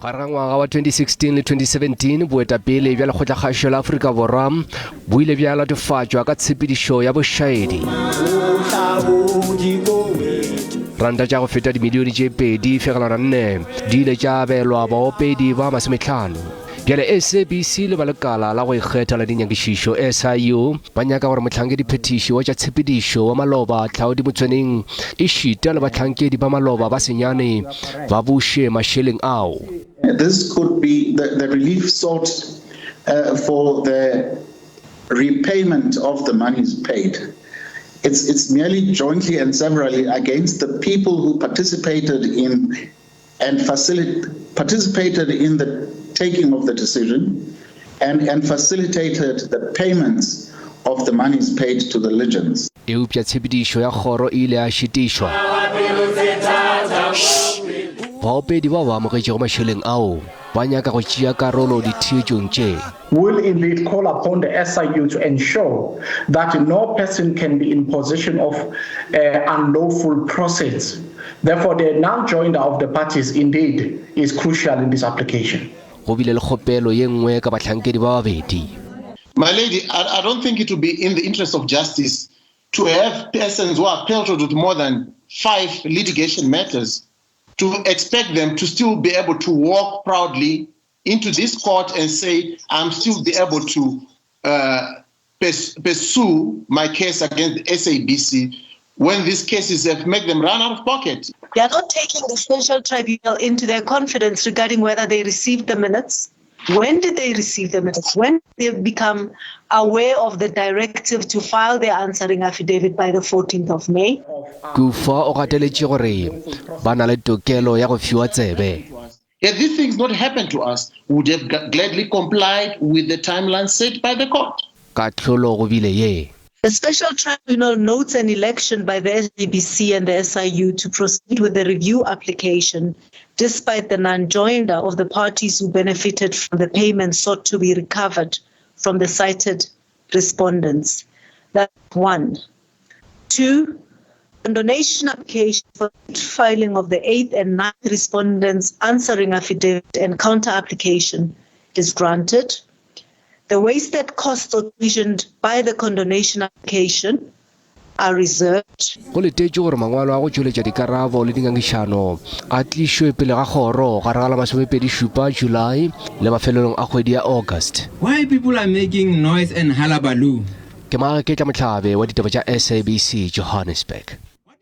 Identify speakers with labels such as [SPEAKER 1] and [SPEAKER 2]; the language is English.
[SPEAKER 1] Gare ga ngwaga wa 2016 le 2017 boetapele bja lekgotlakgašo la Afrika Borwa bo ile bja latofatswa ka tshepediso ya bošaedi. Ranta tša go feta dimilione tše 2.4 di ile tša abelwa baopedi ba masomehlano. Bjale SABC le ba lekala la go ikgetha la dinyakisiso SIU ba nyaka gore mohlankedi-phethisi wa tša tshepediso wa maloba Hlaudu Motsoeneng e šita le bahlankedi ba maloba ba senyane ba buše mašeleng ao.
[SPEAKER 2] This could be the relief sought for the repayment of the monies paid. It's merely jointly and severally against the people who participated in the taking of the decision and facilitated the payments of the monies paid to the litigants.
[SPEAKER 1] Eupša tshepedišo ya kgoro ile ya šitišwa. Baopedi ba amogetšego mašeleng ao ba nyaka go tšea karolo ditheetšong tše.
[SPEAKER 3] Will indeed call upon the SIU to ensure that no person can be in possession of unlawful process. Therefore, the non-joinder of the parties indeed is crucial in this application.
[SPEAKER 1] Go bile le kgopelo ye nngwe ka bahlankedi ba babedi.
[SPEAKER 4] My lady, I don't think it would be in the interest of justice to have persons who are pelted with more than 5 litigation matters to expect them to still be able to walk proudly into this court and say, I'm still be able to pursue my case against the SABC when these cases have made them run out of pocket.
[SPEAKER 5] They are not taking the special tribunal into their confidence regarding whether they received the minutes. When did they receive the minutes? When did they become aware of the directive to file their answering affidavit by the 14th of May?
[SPEAKER 1] Kufa o gateletše gore ba na le tokelo ya go fiwa tsebe.
[SPEAKER 4] If these things not happened to us, we would have gladly complied with the timeline set by the court.
[SPEAKER 1] Ka tlholo go bile ye.
[SPEAKER 5] The special tribunal notes an election by the SABC and the SIU to proceed with the review application, despite the non-joinder of the parties who benefited from the payments sought to be recovered from the cited respondents. That's 1. 2. The donation application for filing of the 8th and 9th respondents' answering affidavit and counter application is granted. The wasted costs occasioned by the condonation application are reserved.
[SPEAKER 1] Go letetše gore mangwalo a go tšweletša dikarabo le dingangišano a tlišwe pele ga kgoro gare ga la 27 July le mafelelong a kgwedi ya August.
[SPEAKER 6] Why people are making noise and hullabaloo?
[SPEAKER 1] Ke Maketla Mohlabe wa ditaba tša SABC Johannesburg.